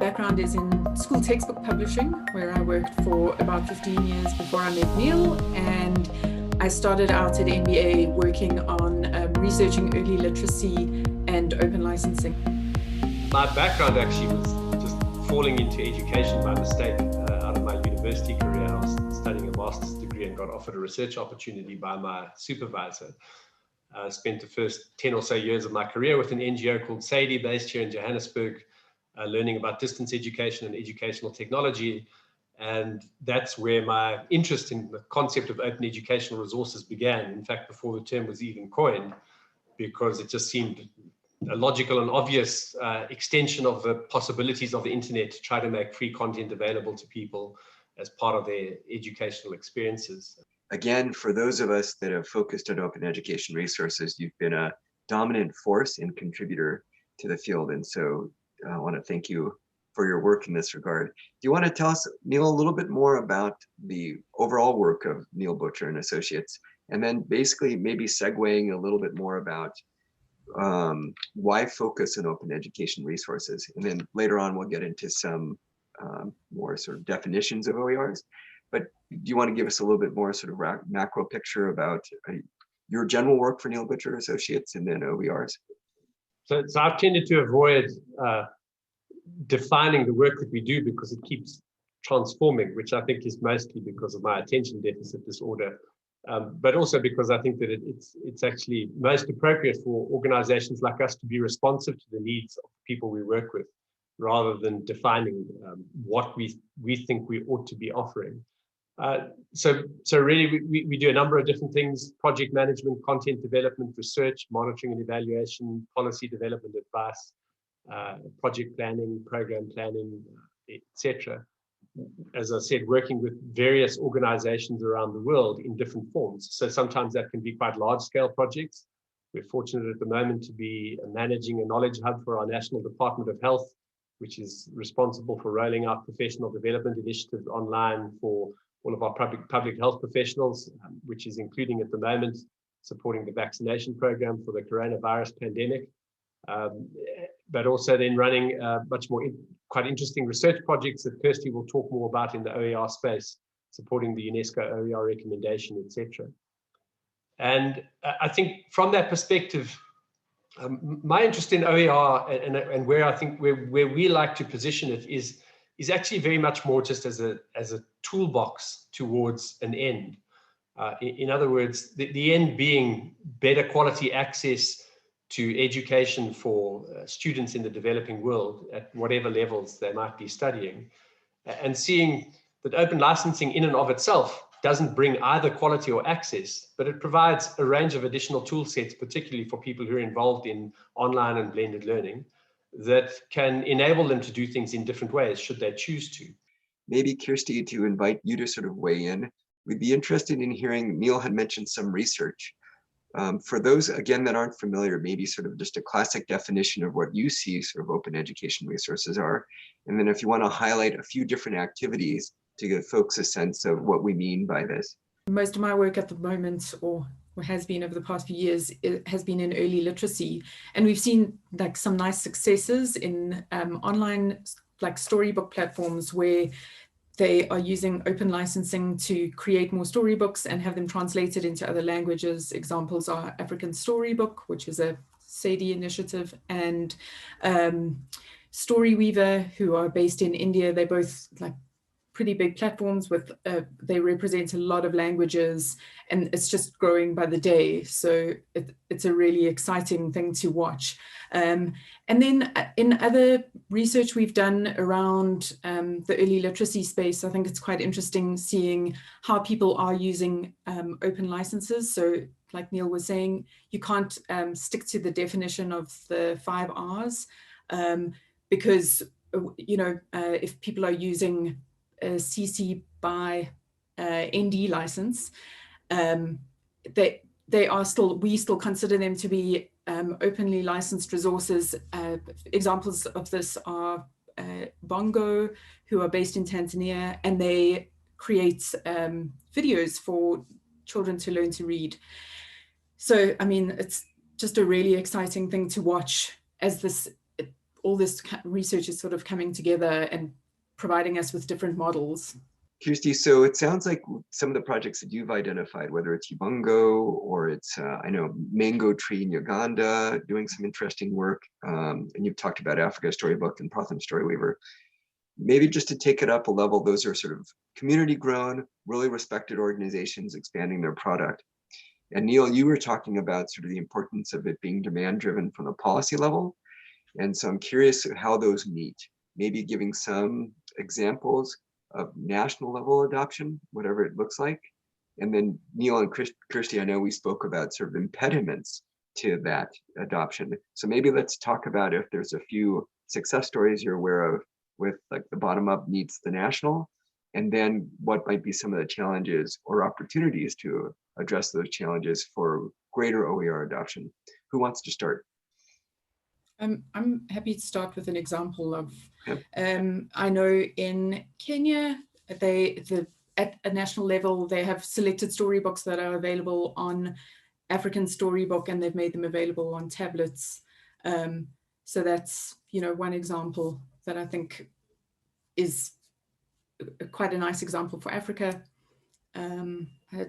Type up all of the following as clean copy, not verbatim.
background is in school textbook publishing, where I worked for about 15 years before I met Neil, and I started out at NBA working on researching early literacy and open licensing. My background actually was just falling into education by mistake. Out of my university career, I was studying a master's degree and got offered a research opportunity by my supervisor. I spent the first 10 or so years of my career with an NGO called Sadie, based here in Johannesburg, learning about distance education and educational technology. And that's where my interest in the concept of open educational resources began. In fact, before the term was even coined, because it just seemed a logical and obvious extension of the possibilities of the internet to try to make free content available to people as part of their educational experiences. Again, for those of us that have focused on open education resources, you've been a dominant force and contributor to the field. And so I want to thank you for your work in this regard. Do you want to tell us, Neil, a little bit more about the overall work of Neil Butcher and Associates, and then basically maybe segueing a little bit more about why focus on open education resources? And then later on, we'll get into some more sort of definitions of OERs. But do you want to give us a little bit more sort of macro picture about your general work for Neil Butcher Associates and then OERs? So I've tended to avoid defining the work that we do because it keeps transforming, which I think is mostly because of my attention deficit disorder, but also because I think that it's actually most appropriate for organizations like us to be responsive to the needs of people we work with, rather than defining what we think we ought to be offering. So really, we do a number of different things: project management, content development, research, monitoring and evaluation, policy development advice, project planning, program planning, etc. As I said, working with various organizations around the world in different forms. So sometimes that can be quite large-scale projects. We're fortunate at the moment to be managing a knowledge hub for our National Department of Health, which is responsible for rolling out professional development initiatives online for all of our public health professionals, which is including at the moment supporting the vaccination program for the coronavirus pandemic, but also then running much more quite interesting research projects that Kirsty will talk more about in the OER space, supporting the UNESCO OER recommendation, etc. And I think from that perspective, my interest in OER and where I think where we like to position it is actually very much more just as a toolbox towards an end. In other words, the end being better quality access to education for students in the developing world at whatever levels they might be studying, and seeing that open licensing in and of itself doesn't bring either quality or access, but it provides a range of additional tool sets, particularly for people who are involved in online and blended learning, that can enable them to do things in different ways should they choose to. Maybe, Kirsty, to invite you to sort of weigh in, we'd be interested in hearing, Neil had mentioned some research. For those, again, that aren't familiar, maybe sort of just a classic definition of what you see sort of open education resources are. And then if you want to highlight a few different activities to give folks a sense of what we mean by this. Most of my work at the moment, or has been over the past few years, it has been in early literacy. And we've seen like some nice successes in online like storybook platforms where they are using open licensing to create more storybooks and have them translated into other languages. Examples are African Storybook, which is a Sadie initiative, and Storyweaver, who are based in India. They're both like pretty big platforms with, they represent a lot of languages, and it's just growing by the day. So it's a really exciting thing to watch. And then in other research we've done around the early literacy space, I think it's quite interesting seeing how people are using open licenses. So like Neil was saying, you can't stick to the definition of the 5 R's because, you know, if people are using a CC by ND license, they are still, we still consider them to be openly licensed resources. Examples of this are Bongo, who are based in Tanzania, and they create videos for children to learn to read. So, I mean, it's just a really exciting thing to watch as this all this research is sort of coming together and providing us with different models. Kirsty, so it sounds like some of the projects that you've identified, whether it's Ubongo or it's, I know, Mango Tree in Uganda, doing some interesting work, and you've talked about Africa Storybook and Protham Storyweaver. Maybe just to take it up a level, those are sort of community grown, really respected organizations expanding their product. And Neil, you were talking about sort of the importance of it being demand driven from the policy level. And so I'm curious how those meet, maybe giving some examples of national level adoption, whatever it looks like. And then Neil and Kirsty, I know we spoke about sort of impediments to that adoption. So maybe let's talk about if there's a few success stories you're aware of with like the bottom up meets the national, and then what might be some of the challenges or opportunities to address those challenges for greater OER adoption. Who wants to start? I'm happy to start with an example of, Yep. I know in Kenya, at a national level, they have selected storybooks that are available on African Storybook, and they've made them available on tablets. So that's, one example that I think is quite a nice example for Africa. I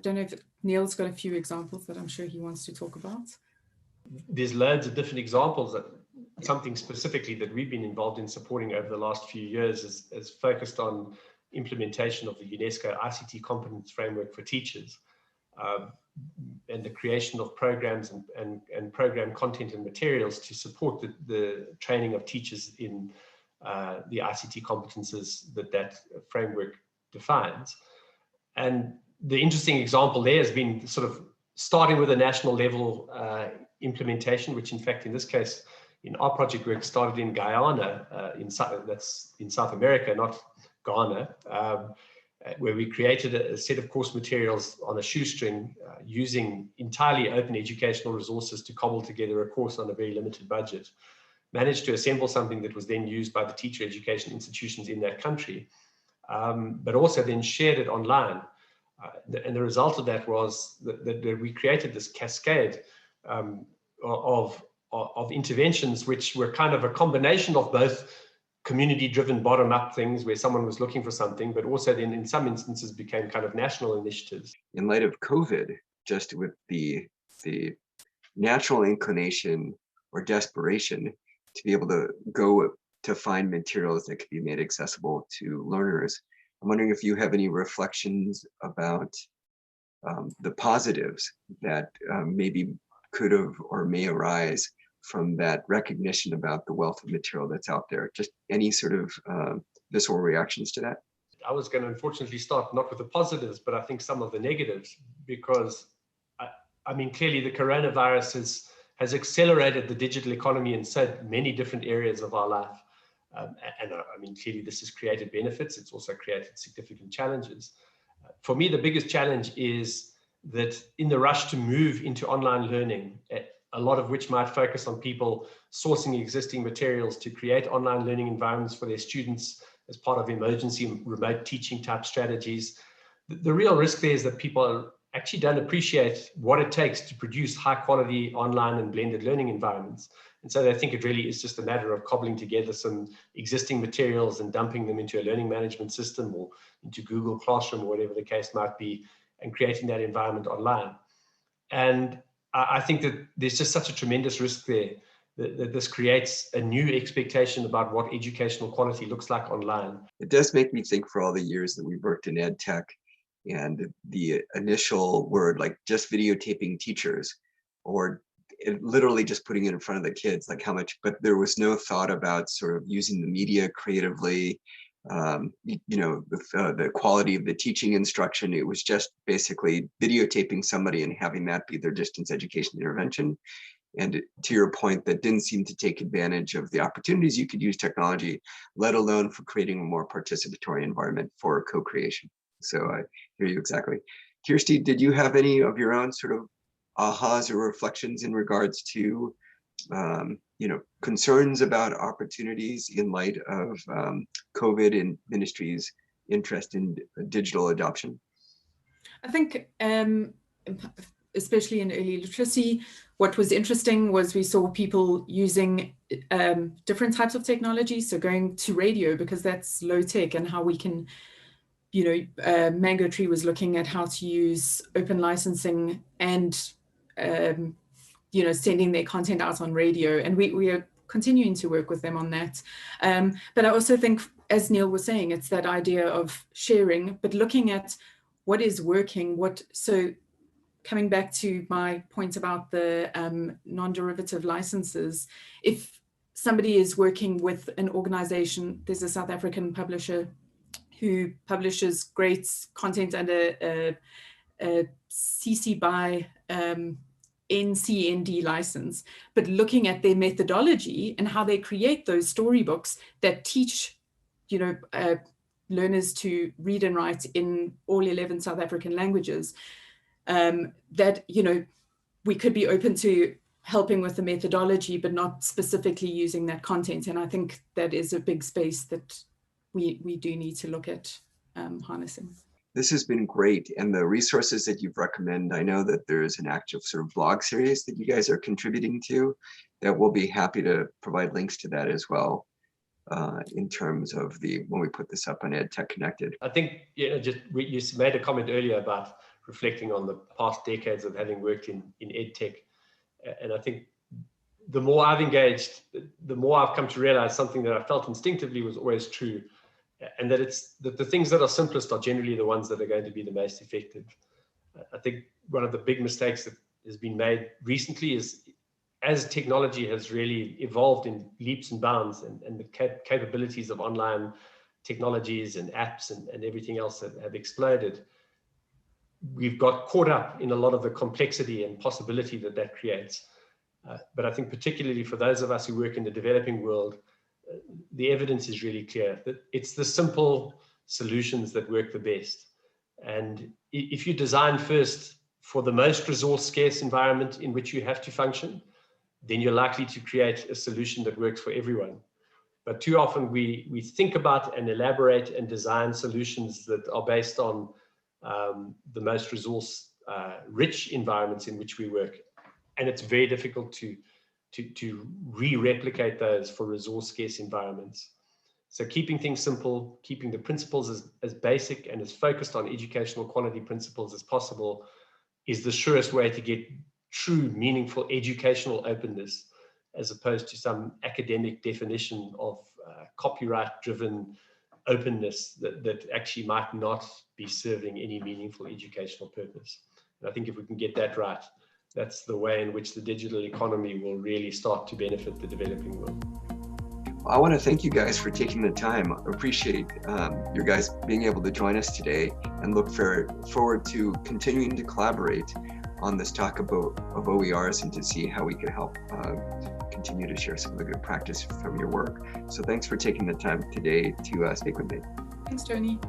don't know if Neil's got a few examples that I'm sure he wants to talk about. There's loads of different examples. Something specifically that we've been involved in supporting over the last few years is focused on implementation of the UNESCO ICT competence framework for teachers, and the creation of programs and program content and materials to support the training of teachers in the ICT competences that framework defines. And the interesting example there has been sort of starting with a national level implementation, which in fact, in this case, in our project work started in Guyana, that's in South America, not Ghana, where we created a set of course materials on a shoestring using entirely open educational resources to cobble together a course on a very limited budget. Managed to assemble something that was then used by the teacher education institutions in that country, but also then shared it online. And the result of that was that we created this cascade of interventions, which were kind of a combination of both community-driven bottom-up things where someone was looking for something, but also then in some instances became kind of national initiatives. In light of COVID, just with the natural inclination or desperation to be able to go to find materials that could be made accessible to learners, I'm wondering if you have any reflections about the positives that maybe could have or may arise from that recognition about the wealth of material that's out there. Just any sort of visceral reactions to that? I was going to unfortunately start not with the positives, but I think some of the negatives, because I mean, clearly the coronavirus has accelerated the digital economy in so many different areas of our life. And I mean, clearly this has created benefits. It's also created significant challenges. For me, the biggest challenge is that in the rush to move into online learning, a lot of which might focus on people sourcing existing materials to create online learning environments for their students as part of emergency remote teaching type strategies. The real risk there is that people actually don't appreciate what it takes to produce high quality online and blended learning environments. And so they think it really is just a matter of cobbling together some existing materials and dumping them into a learning management system or into Google Classroom or whatever the case might be, and creating that environment online. And I think that there's just such a tremendous risk there that this creates a new expectation about what educational quality looks like online. It does make me think for all the years that we've worked in EdTech and the initial word, like just videotaping teachers or literally just putting it in front of the kids, like how much, but there was no thought about sort of using the media creatively, the quality of the teaching instruction. It was just basically videotaping somebody and having that be their distance education intervention. And to your point, that didn't seem to take advantage of the opportunities you could use technology, let alone for creating a more participatory environment for co-creation. So I hear you exactly. Kirsty, did you have any of your own sort of ahas or reflections in regards to concerns about opportunities in light of COVID and ministries' interest in digital adoption? I think especially in early literacy, what was interesting was we saw people using different types of technology. So going to radio, because that's low tech, and how we can, Mango Tree was looking at how to use open licensing and, sending their content out on radio. And we are continuing to work with them on that. But I also think, as Neil was saying, it's that idea of sharing, but looking at what is working, so coming back to my point about the non-derivative licenses, if somebody is working with an organization, there's a South African publisher who publishes great content under a CC BY NCND license, but looking at their methodology and how they create those storybooks that teach, learners to read and write in all 11 South African languages, that, we could be open to helping with the methodology, but not specifically using that content. And I think that is a big space that we do need to look at harnessing. This has been great. And the resources that you've recommended, I know that there's an active sort of blog series that you guys are contributing to, that we'll be happy to provide links to that as well, in terms of when we put this up on EdTech Connected. I think, you made a comment earlier about reflecting on the past decades of having worked in EdTech. And I think the more I've engaged, the more I've come to realize something that I felt instinctively was always true, and that it's that the things that are simplest are generally the ones that are going to be the most effective. I think one of the big mistakes that has been made recently is, as technology has really evolved in leaps and bounds, and the capabilities of online technologies and apps and everything else have exploded, we've got caught up in a lot of the complexity and possibility that creates. But I think particularly for those of us who work in the developing world, the evidence is really clear that it's the simple solutions that work the best. And if you design first for the most resource scarce environment in which you have to function, then you're likely to create a solution that works for everyone. But too often we think about and elaborate and design solutions that are based on the most resource rich environments in which we work. And it's very difficult to re-replicate those for resource scarce environments. So keeping things simple, keeping the principles as basic and as focused on educational quality principles as possible is the surest way to get true, meaningful educational openness, as opposed to some academic definition of copyright-driven openness that actually might not be serving any meaningful educational purpose. And I think if we can get that right, that's the way in which the digital economy will really start to benefit the developing world. I want to thank you guys for taking the time. I appreciate you guys being able to join us today, and look forward to continuing to collaborate on this talk of OERs, and to see how we can help continue to share some of the good practice from your work. So thanks for taking the time today to speak with me. Thanks, Tony.